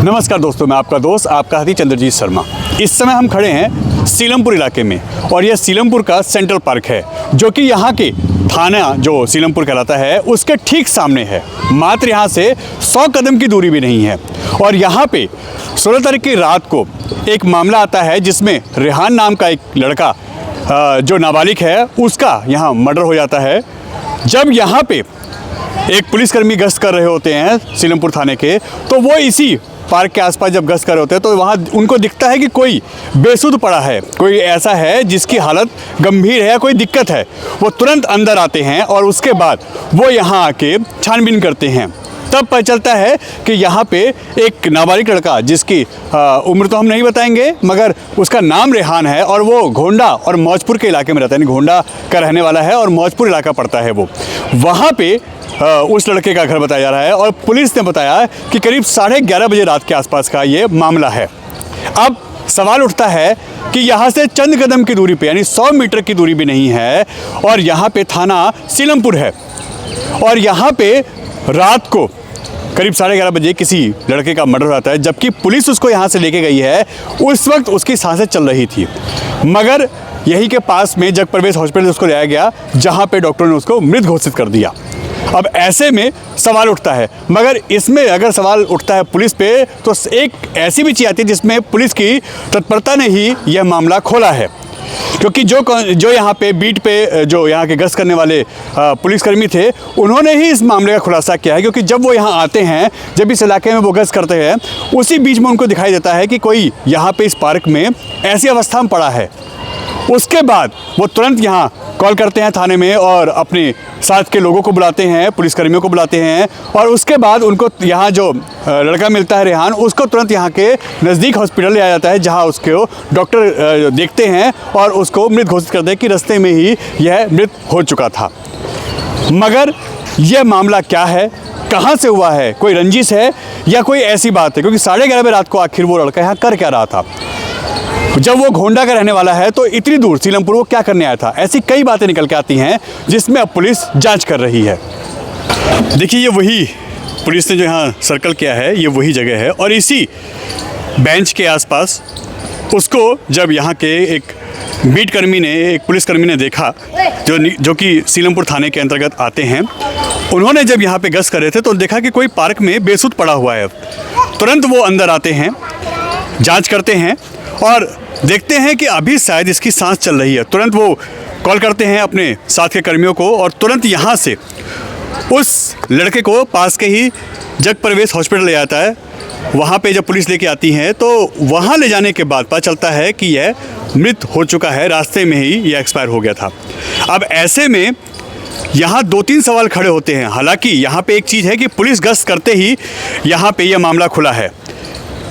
नमस्कार दोस्तों, मैं आपका दोस्त आपका साथी चंद्रजीत शर्मा। इस समय हम खड़े हैं सीलमपुर इलाके में और यह सीलमपुर का सेंट्रल पार्क है जो कि यहाँ के थाना जो सीलमपुर कहलाता है उसके ठीक सामने है। मात्र यहाँ से 100 कदम की दूरी भी नहीं है। और यहाँ पे 16 तारीख की रात को एक मामला आता है जिसमें रेहान नाम का एक लड़का जो नाबालिग है उसका यहाँ मर्डर हो जाता है। जब यहाँ पे एक पुलिसकर्मी गश्त कर रहे होते हैं सीलमपुर थाने के, तो वो इसी पार्क के आसपास जब गश्त कर रहे होते हैं तो वहाँ उनको दिखता है कि कोई बेसुध पड़ा है, कोई ऐसा है जिसकी हालत गंभीर है, कोई दिक्कत है। वो तुरंत अंदर आते हैं और उसके बाद वो यहाँ आके छानबीन करते हैं। तब पता चलता है कि यहाँ पे एक नाबालिग लड़का जिसकी उम्र तो हम नहीं बताएंगे मगर उसका नाम रेहान है और वो घोंडा और मौजपुर के इलाके में रहता है, यानी घोंडा का रहने वाला है और मौजपुर इलाका पड़ता है वो। वहाँ पे उस लड़के का घर बताया जा रहा है और पुलिस ने बताया कि करीब 11:30 बजे रात के आसपास का ये मामला है। अब सवाल उठता है कि यहाँ से चंद कदम की दूरी पे, यानी 100 मीटर की दूरी भी नहीं है और यहाँ पे थाना सीलमपुर है और यहाँ पे रात को करीब 11:30 बजे किसी लड़के का मर्डर होता है। जबकि पुलिस उसको यहाँ से लेके गई है, उस वक्त उसकी सांसें चल रही थी, मगर यहीं के पास में जगप्रवेश हॉस्पिटल उसको लाया गया जहाँ पे डॉक्टरों ने उसको मृत घोषित कर दिया। अब ऐसे में सवाल उठता है, मगर इसमें अगर सवाल उठता है पुलिस पे तो एक ऐसी भी चीज़ आती है जिसमें पुलिस की तत्परता ने ही यह मामला खोला है। क्योंकि जो यहाँ पे बीट पे जो यहाँ के गश्त करने वाले पुलिसकर्मी थे उन्होंने ही इस मामले का खुलासा किया है। क्योंकि जब वो यहाँ आते हैं, जब इस इलाके में वो गश्त करते हैं, उसी बीच में उनको दिखाई देता है कि कोई यहाँ पे इस पार्क में ऐसी अवस्था में पड़ा है। उसके बाद वो तुरंत यहाँ कॉल करते हैं थाने में और अपने साथ के लोगों को बुलाते हैं, पुलिसकर्मियों को बुलाते हैं और उसके बाद उनको यहाँ जो लड़का मिलता है रेहान, उसको तुरंत यहाँ के नज़दीक हॉस्पिटल ले आया जाता है जहाँ उसको डॉक्टर देखते हैं और उसको मृत घोषित करते हैं कि रास्ते में ही यह मृत हो चुका था। मगर यह मामला क्या है, कहाँ से हुआ है, कोई रंजिश है या कोई ऐसी बात है? क्योंकि 11:30 बजे रात को आखिर वो लड़का यहाँ कर क्या रहा था? जब वो घोंडा का रहने वाला है तो इतनी दूर सीलमपुर वो क्या करने आया था? ऐसी कई बातें निकल के आती हैं जिसमें अब पुलिस जांच कर रही है। देखिए, ये वही पुलिस ने जो यहाँ सर्कल किया है, ये वही जगह है और इसी बेंच के आसपास उसको जब यहाँ के एक बीट कर्मी ने, एक पुलिसकर्मी ने देखा जो कि सीलमपुर थाने के अंतर्गत आते हैं, उन्होंने जब यहाँ पे गश्त कर रहे थे तो देखा कि कोई पार्क में बेसुध पड़ा हुआ है। तुरंत वो अंदर आते हैं, जाँच करते हैं और देखते हैं कि अभी शायद इसकी सांस चल रही है। तुरंत वो कॉल करते हैं अपने साथ के कर्मियों को और तुरंत यहाँ से उस लड़के को पास के ही जगप्रवेश हॉस्पिटल ले जाता है। वहाँ पे जब पुलिस लेके आती है तो वहाँ ले जाने के बाद पता चलता है कि यह मृत हो चुका है, रास्ते में ही यह एक्सपायर हो गया था। अब ऐसे में यहाँ 2-3 सवाल खड़े होते हैं। हालांकि यहाँ पे एक चीज़ है कि पुलिस गश्त करते ही यहाँ पे यह मामला खुला है,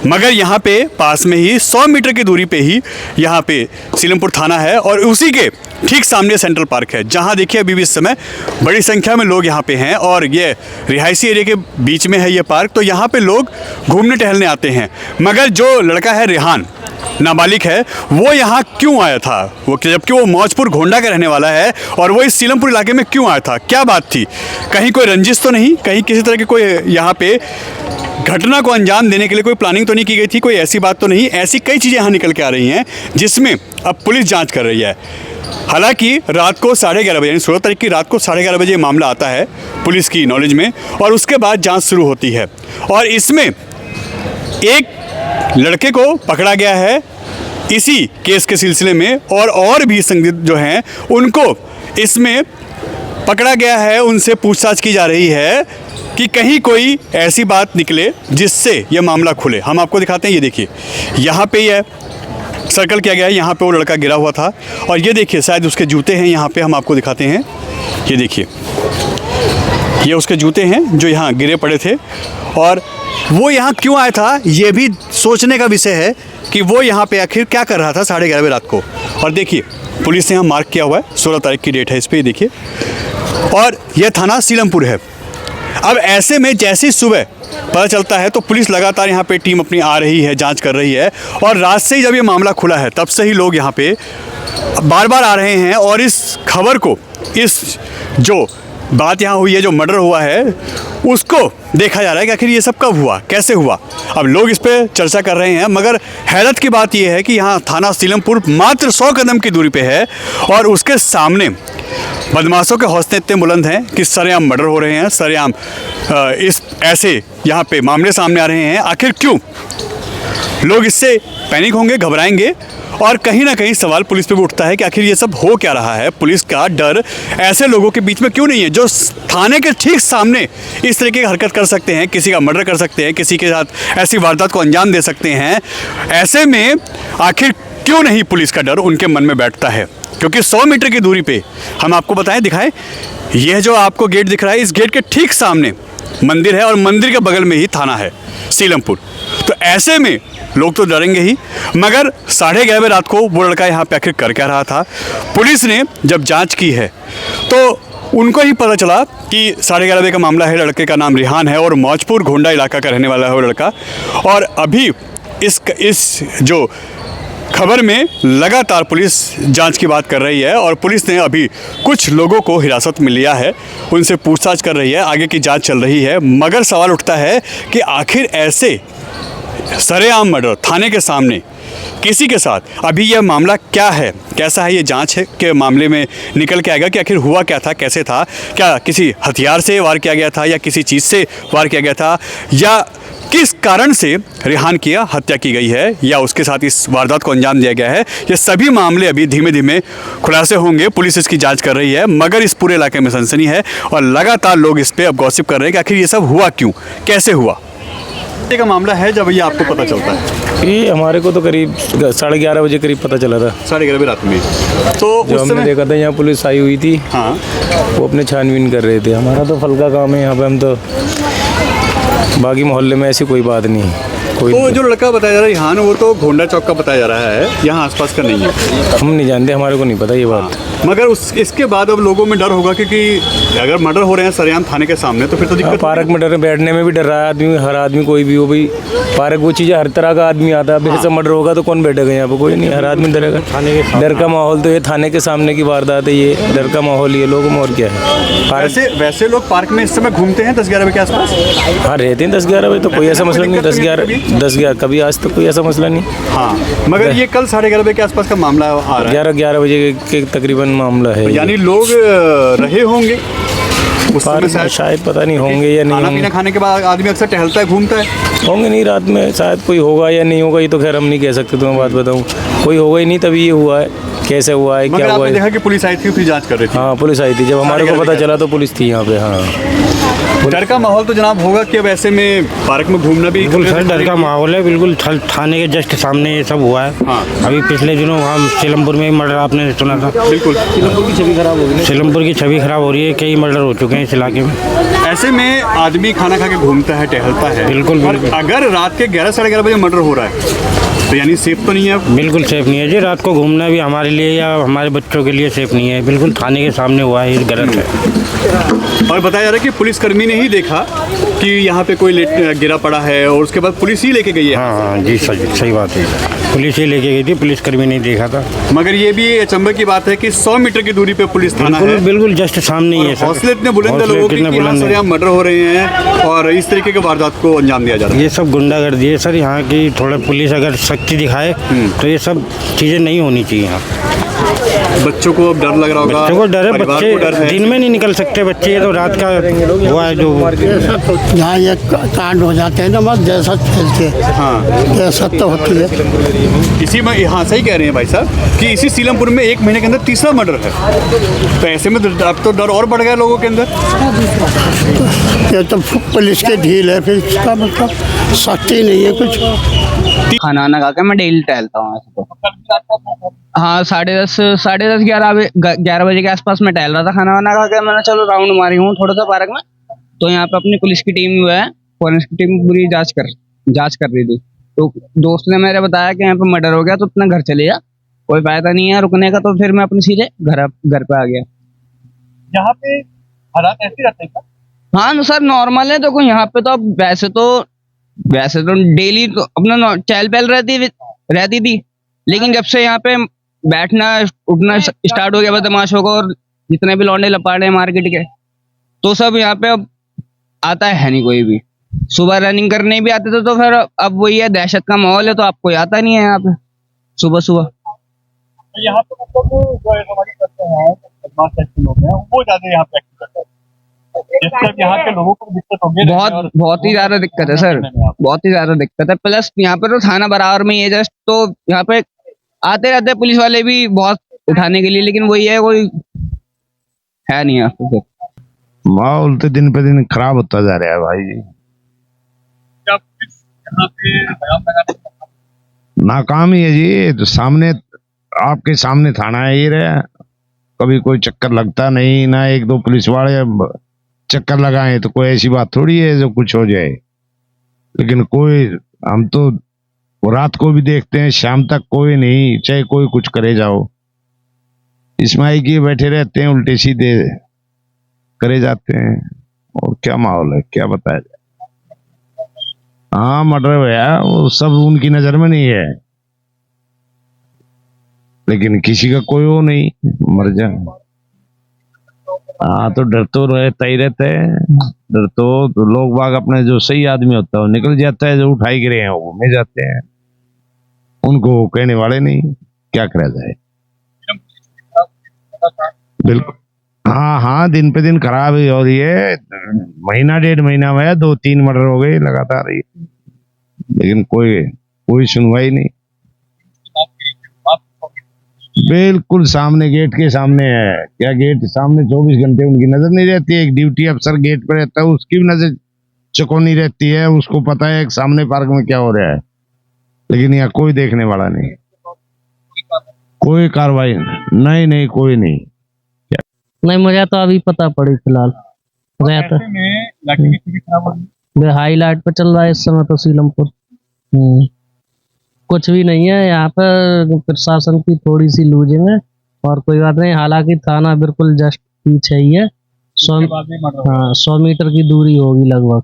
मगर यहाँ पे पास में ही 100 मीटर की दूरी पे ही यहाँ पे सीलमपुर थाना है और उसी के ठीक सामने सेंट्रल पार्क है जहाँ देखिए अभी भी इस समय बड़ी संख्या में लोग यहाँ पे हैं और ये रिहायशी एरिया के बीच में है ये पार्क, तो यहाँ पे लोग घूमने टहलने आते हैं। मगर जो लड़का है रेहान, नाबालिग है, वो यहाँ क्यों आया था? वो जबकि वो मौजपुर घोंडा का रहने वाला है और वो इस सीलमपुर इलाके में क्यों आया था? क्या बात थी? कहीं कोई रंजिश तो नहीं, कहीं किसी तरह की कोई यहाँ पे घटना को अंजाम देने के लिए कोई प्लानिंग तो नहीं की गई थी? कोई ऐसी बात तो नहीं? ऐसी कई चीज़ें यहाँ निकल के आ रही हैं जिसमें अब पुलिस जांच कर रही है। हालांकि रात को 11:30 बजे, यानी 16 तारीख की रात को 11:30 बजे मामला आता है पुलिस की नॉलेज में और उसके बाद जांच शुरू होती है और इसमें एक लड़के को पकड़ा गया है इसी केस के सिलसिले में और भी संदिग्ध जो हैं उनको इसमें पकड़ा गया है। उनसे पूछताछ की जा रही है कि कहीं कोई ऐसी बात निकले जिससे यह मामला खुले। हम आपको दिखाते हैं, ये देखिए यहाँ पे यह सर्कल किया गया है, यहाँ पे वो लड़का गिरा हुआ था और ये देखिए शायद उसके जूते हैं यहाँ पे, हम आपको दिखाते हैं। ये देखिए, ये उसके जूते हैं जो यहाँ गिरे पड़े थे और वो यहाँ क्यों आया था ये भी सोचने का विषय है कि वो यहाँ पे आखिर क्या कर रहा था 11:30 बजे रात को। और देखिए पुलिस ने यहाँ मार्क किया हुआ है, 16 तारीख की डेट है इस पर, देखिए, और यह थाना सीलमपुर है। अब ऐसे में जैसी सुबह पता चलता है तो पुलिस लगातार यहाँ पे टीम अपनी आ रही है, जांच कर रही है और रात से ही जब ये मामला खुला है तब से ही लोग यहाँ पे बार बार आ रहे हैं और इस खबर को, इस जो बात यहाँ हुई है, जो मर्डर हुआ है उसको देखा जा रहा है कि आखिर ये सब कब हुआ, कैसे हुआ। अब लोग इस पे चर्चा कर रहे हैं, मगर हैरत की बात यह है कि यहाँ थाना सीलमपुर मात्र 100 कदम की दूरी पे है और उसके सामने बदमाशों के हौसले इतने बुलंद हैं कि सरेआम मर्डर हो रहे हैं, सरेआम इस ऐसे यहाँ पे मामले सामने आ रहे हैं। आखिर क्यों? लोग इससे पैनिक होंगे, घबराएंगे और कहीं ना कहीं सवाल पुलिस पे भी उठता है कि आखिर ये सब हो क्या रहा है। पुलिस का डर ऐसे लोगों के बीच में क्यों नहीं है जो थाने के ठीक सामने इस तरीके की हरकत कर सकते हैं, किसी का मर्डर कर सकते हैं, किसी के साथ ऐसी वारदात को अंजाम दे सकते हैं। ऐसे में आखिर क्यों नहीं पुलिस का डर उनके मन में बैठता है? क्योंकि 100 मीटर की दूरी पे हम आपको बताएं, दिखाएं, यह जो आपको गेट दिख रहा है, इस गेट के ठीक सामने मंदिर है और मंदिर के बगल में ही थाना है सीलमपुर। तो ऐसे में लोग तो डरेंगे ही, मगर 11:30 रात को वो लड़का यहाँ पे आखिर कर क्या रहा था? पुलिस ने जब जांच की है तो उनको ही पता चला कि 11:30 का मामला है। लड़के का नाम रिहान है और मौजपुर गोंडा इलाका का रहने वाला है वो लड़का। और अभी इस जो खबर में लगातार पुलिस जांच की बात कर रही है और पुलिस ने अभी कुछ लोगों को हिरासत में लिया है, उनसे पूछताछ कर रही है, आगे की जांच चल रही है। मगर सवाल उठता है कि आखिर ऐसे सरेआम मर्डर थाने के सामने किसी के साथ, अभी यह मामला क्या है, कैसा है, ये जांच है के मामले में निकल के आएगा कि आखिर हुआ क्या था, कैसे था, क्या किसी हथियार से वार किया गया था या किसी चीज़ से वार किया गया था, या किस कारण से रिहान की हत्या की गई है या उसके साथ इस वारदात को अंजाम दिया गया है। ये सभी मामले अभी धीमे धीमे खुलासे होंगे, पुलिस इसकी जांच कर रही है। मगर इस पूरे इलाके में सनसनी है और लगातार लोग इस पे अब गॉसिप कर रहे हैं कि आखिर ये सब हुआ क्यों, कैसे हुआ। का मामला है जब ये आपको पता चलता है? ये हमारे को तो करीब 11:30 बजे करीब पता चला था। 11:30 रात में तो जो हमने देखा था यहाँ पुलिस आई हुई थी। हाँ, वो अपने छानबीन कर रहे थे। हमारा तो फल का काम है यहाँ पे, हम तो बाकी मोहल्ले में ऐसी कोई बात नहीं है। कोई तो जो लड़का बताया जा रहा है रिहान, वो तो गोंडा चौक का बताया जा रहा है, यहाँ आसपास का नहीं है। हम नहीं जानते, हमारे को नहीं पता ये बात। मगर इसके बाद अब लोगों में डर होगा क्योंकि अगर मर्डर हो रहे हैं सरेआम थाने के सामने तो फिर तो दिक्कत। पार्क में डर, बैठने में भी डर रहा है आदमी, हर आदमी कोई भी हो भाई। पार्क वो चीज़ है, हर तरह का आदमी आता है। अब ऐसा मर्डर होगा तो कौन बैठेगा यहाँ पे? कोई नहीं, हर आदमी डरेगा। डर का माहौल तो ये थाने के सामने की वारदात है, ये डर का माहौल ये लोगों में। और क्या है, वैसे लोग पार्क में इस समय घूमते हैं 10-11 बजे के आसपास? हाँ, रहते हैं 10-11 बजे, तो कोई ऐसा मसला नहीं। 10-11 कभी आज तक कोई ऐसा मसला नहीं। हाँ, मगर ये कल 11:30 बजे के आसपास का मामला आ रहा है। 11 बजे के तकरीबन मामला है। यानी लोग रहे होंगे उस समय, शायद पता नहीं होंगे या नहीं। खाना पीना खाने के बाद आदमी अक्सर टहलता है, घूमता है। होंगे नहीं, रात में शायद कोई होगा या नहीं होगा, ये तो खैर हम नहीं कह सकते। तुम्हें बात बताऊँ, कोई होगा ही नहीं तभी ये हुआ है। कैसे हुआ है, क्या हुआ है? देखा कि पुलिस आई थी, फिर जांच कर रही थी। हाँ, पुलिस आई थी, जब हमारे को पता चला तो पुलिस थी यहाँ पे। हाँ, डर का माहौल तो जनाब होगा कि अब ऐसे में पार्क में घूमना भी डर का माहौल है। बिल्कुल थाने के जस्ट सामने ये सब हुआ है। हाँ। अभी पिछले दिनों हम सीलमपुर में मर्डर आपने सुना था। बिल्कुल, सीलमपुर की छवि खराब हो गई। सीलमपुर की छवि खराब हो रही है, कई मर्डर हो चुके हैं इस इलाके में। ऐसे में आदमी खाना खा के घूमता है, टहलता है। बिल्कुल, बिल्कुल। अगर रात के 11-11:30 बजे मर्डर हो रहा है तो यानी सेफ तो नहीं है। बिल्कुल सेफ नहीं है जी, रात को घूमना भी हमारे लिए या हमारे बच्चों के लिए सेफ नहीं है। बिल्कुल थाने के सामने हुआ है, ये गलत है। और बताया जा रहा है कि पुलिसकर्मी ने ही देखा कि यहाँ पे कोई गिरा पड़ा है और उसके बाद पुलिस ही लेके गई है। हाँ जी, सही बात है। पुलिस ही लेके गई थी, पुलिसकर्मी नहीं देखा था। मगर ये भी अचंभे की बात है कि 100 मीटर की दूरी पे पुलिस थाना है। बिल्कुल जस्ट सामने ही है। हौसले इतने बुलंद है लोगों के कि यहाँ सरेआम मर्डर हो रहे हैं और इस तरीके के वारदात को अंजाम दिया जा रहा है। ये सब गुंडागर्दी है सर। यहाँ की थोड़ा पुलिस अगर सख्ती दिखाए तो ये सब चीज़ें नहीं होनी चाहिए यहाँ। बच्चों को अब डर लग रहा होगा। बच्चों को डर है, बच्चे दिन में नहीं निकल सकते बच्चे, ये तो रात का हुआ है जो यहाँ ये कांड हो जाते हैं ना, मत दहशत फैलती है। हाँ, दहशत तो होती है इसी में। हाँ, सही कह रहे हैं भाई साहब कि इसी सीलमपुर में 1 महीने के अंदर 3रा मर्डर है। तो ऐसे में अब तो डर और बढ़ गया लोगों के अंदर। ये तो पुलिस के ढील है, फिर इसका मतलब सख्ती नहीं है कुछ। खाना वाना खा के मैं डेली टहलता हूँ ऐसे तो। हाँ, 10:30 11 बजे के आसपास मैं टहल रहा था। खाना वाना खा के मैंने चलो राउंड मारी हूँ थोड़ा सा पार्क में। तो यहाँ पे अपनी पुलिस की टीम जो है, फॉरेंसिक की टीम पूरी जांच कर रही थी। तो दोस्त ने मेरे बताया कि यहाँ पे मर्डर हो गया तो अपना घर चले जा, कोई फायदा नहीं है रुकने का। तो फिर मैं अपने सीधे घर पे आ गया। यहाँ पे हालात ऐसे रहते हैं? हाँ सर, नॉर्मल है। देखो यहाँ पे तो अब वैसे तो डेली अपना चहल पहल रहती थी, लेकिन जब से यहाँ पे बैठना उठना स्टार्ट हो गया बदमाशों को और जितने भी लौंडे लपाड़े मार्केट के, तो सब यहाँ पे अब आता है नहीं कोई भी। सुबह रनिंग करने भी आते थे तो फिर अब वही है, दहशत का माहौल है तो अब कोई आता नहीं है यहाँ पे सुबह सुबह। यहाँ पे मतलब जो हमारी करते हैं बदमाश ऐसे लोग हैं वो ज्यादा यहाँ पे एक्टिव करते हैं, जिससे अब यहाँ के लोगों को दिक्कत होगी। बहुत ही ज्यादा दिक्कत है सर, बहुत ही ज्यादा दिक्कत है। प्लस यहाँ पे तो थाना बराबर में ही है जस्ट, तो यहाँ पे आते रहते हैं पुलिस वाले भी बहुत उठाने के लिए, लेकिन वही है कोई है नहीं यहाँ पे। माहौल तो दिन पे दिन खराब होता जा रहा है भाई। नाकाम ही है जी, तो सामने आपके सामने थाना है ये रहा, कभी कोई चक्कर लगता नहीं ना, एक दो पुलिस वाले चक्कर लगाए तो कोई ऐसी बात थोड़ी है जो कुछ हो जाए। लेकिन कोई, हम तो रात को भी देखते हैं, शाम तक कोई नहीं, चाहे कोई कुछ करे जाओ, इसमाई किए बैठे रहते हैं, उल्टे सीधे करे जाते हैं। और क्या माहौल है क्या बताया जाए। हाँ मर्डर भैया वो सब उनकी नजर में नहीं है, लेकिन किसी का कोई वो नहीं, मर जा। हाँ तो डर तो रहता ही रहता है, डर तो लोग बाग अपने जो सही आदमी होता है वो निकल जाता है, जो उठाई गिरे हैं वो घूमे जाते हैं, उनको कहने वाले नहीं, क्या करा जाए। बिल्कुल हाँ हाँ, दिन पे दिन खराब ही हो रही है। महीना डेढ़ महीना में 2-3 मर्डर हो गए लगातार ही, लेकिन कोई सुनवाई नहीं। बिल्कुल सामने, गेट के सामने है। क्या गेट सामने 24 घंटे उनकी नजर नहीं रहती है। एक ड्यूटी अफसर गेट पर रहता है, उसकी भी नजर चुकौनी रहती है, उसको पता है कि सामने पार्क में क्या हो रहा है, लेकिन यहाँ कोई देखने वाला नहीं, कोई कार्रवाई नहीं, कोई नहीं। मुझे तो अभी पता पड़ी फिलहाल रहता हाईलाइट पे चल रहा है इस समय तो सीलमपुर। कुछ भी नहीं है यहाँ पर, प्रशासन की थोड़ी सी लूजिंग है और कोई बात नहीं। हालांकि थाना बिल्कुल जस्ट पीछे ही है, 100 मीटर की दूरी होगी लगभग,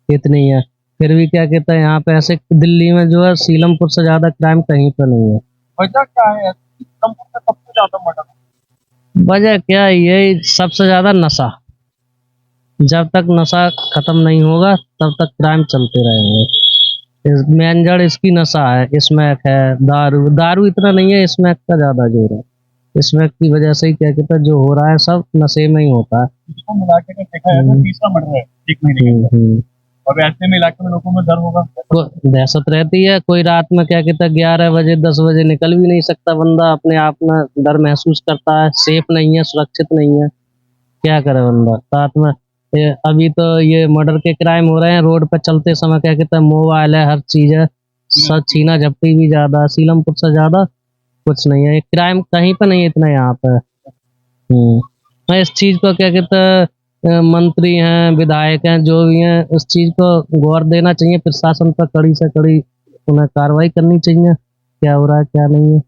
इतनी है। फिर भी क्या कहते हैं यहाँ पे ऐसे दिल्ली में जो है सीलमपुर से ज्यादा क्राइम कहीं पे नहीं है। वजह क्या है सीलमपुर से सबसे ज्यादा मर्डर? वजह क्या है, ये सबसे ज्यादा नशा। जब तक नशा खत्म नहीं होगा तब तक क्राइम चलते रहेंगे। मेन जड़ इसकी नशा है, स्मैक है, दारू इतना नहीं है, स्मैक का ज्यादा जोर है। स्मैक की वजह से ही क्या कहता है जो हो रहा है सब नशे में ही होता है। इसको मिला के देखा जाए तो तीसरा मर्डर है 1 महीने के अंदर। और ऐसे में इलाके में लोगों में डर होगा, दहशत रहती है। कोई रात में क्या कहता है 11 बजे 10 बजे निकल भी नहीं सकता बंदा, अपने आप में डर महसूस करता है, सेफ नहीं है, सुरक्षित नहीं है, क्या करे बंदा। साथ में अभी तो ये मर्डर के क्राइम हो रहे हैं रोड पर चलते समय, क्या कहता है मोबाइल है, हर चीज है, सब छीना झपटी भी ज्यादा है। सीलमपुर से ज्यादा कुछ नहीं है, क्राइम कहीं पर नहीं है इतना यहाँ पे। मैं इस चीज को क्या कहता है मंत्री हैं, विधायक हैं, जो भी हैं, उस चीज को गौर देना चाहिए, प्रशासन पर कड़ी से कड़ी उन्हें कार्रवाई करनी चाहिए, क्या हो रहा है क्या नहीं है।